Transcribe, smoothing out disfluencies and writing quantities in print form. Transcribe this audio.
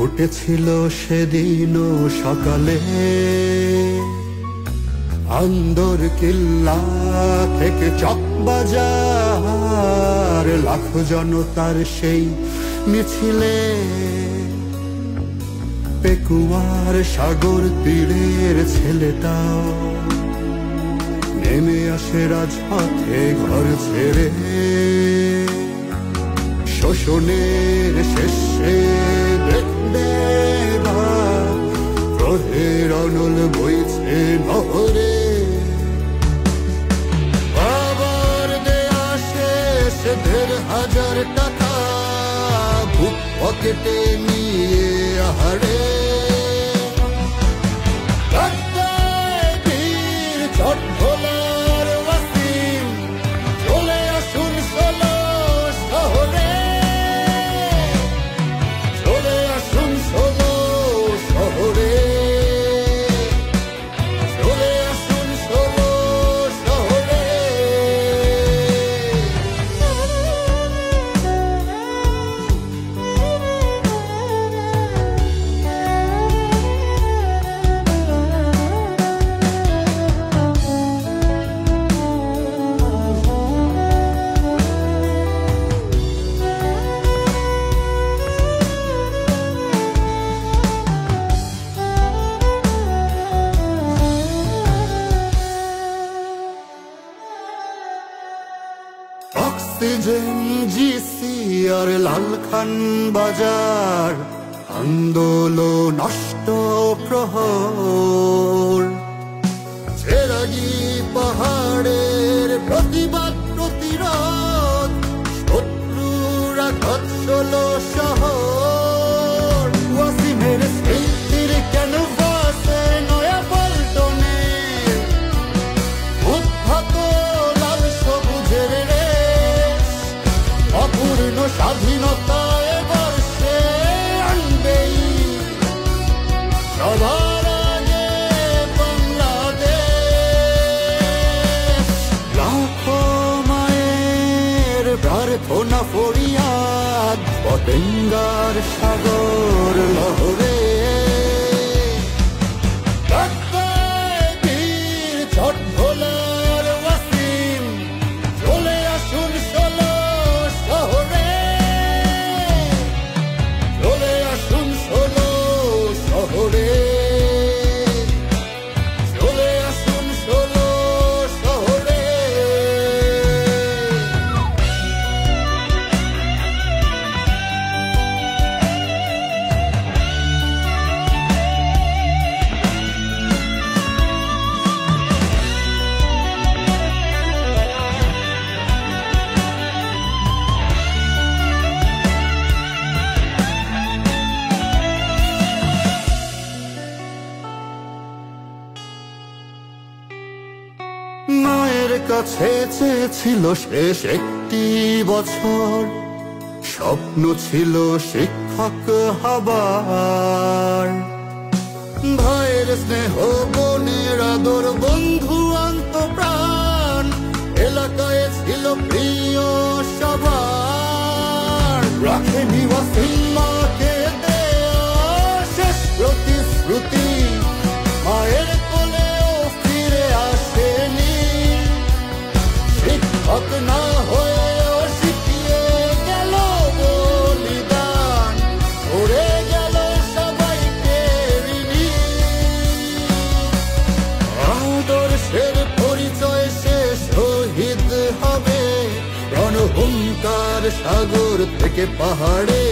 ফুটেছিল সেদিনও সকালে আন্দর কিল্লা থেকে চকবাজার, লাখো জনতার সেই মিছিলে পেকুয়ার সাগর তীরের ছেলেটাও নেমে আসে রাজপথে ঘর ছেড়ে। শোষণের শেষে দেখবে ক্রোধের অনল বইছে নহরে, আবার দেয়া শেষ ১,৫০০ টাকা বুক পকেটে নিয়ে আহারে। চট ভোলার ওয়াসিম চলে আসুন ষোলো শহরে, চলে আসুন ষোলো শহরে, চলে আসুন ষোলো শহরে। অক্সিজেন, জিসি আর লালখান বাজার, আন্দোলন নষ্ট প্রহর, চেরাগি পাহাড়ের প্রতিবাদ প্রতিরোধ, শত্রুরা ঘটল শহর। ওয়াসিমের স্মৃতির ক্যানভাসে নয়া পল্টনে উদ্ভূত লাল সবুজের রেশ, অপূর্ণ স্বাধীনতা এবার সে আনবেই সবার আগে বাংলাদেশ। লাখো মায়ের প্রার্থনা ফরিয়াদ পতেঙ্গার সাগর লহরে, চট ভোলার ওয়াসিম চলে আসুন ষোলো শহরে, চলে আসুন ষোলো শহরে, চলে আসুন ষোলো শহরে। মায়ের কাছে চেয়েছিল শেষ একটি বছর, স্বপ্ন ছিল শিক্ষক হবার। ভাইয়ের স্নেহ, বোনের আদর, বন্ধু অন্তপ্রাণ এলাকায় ছিল প্রিয় সবার। রাখেনি ওয়াসিম মাকে দেয়া শেষ প্রতিশ্রুতি, মায়ের কোলেও ফিরে আসেনি। শিক্ষক না হয়েও শিখিয়ে গেল বলিদান, করে গেল সবাইকে ঋণী। আদর্শের পরিচয় সে শহীদ হবে রণহুঙ্কার সাগর থেকে পাহাড়ে।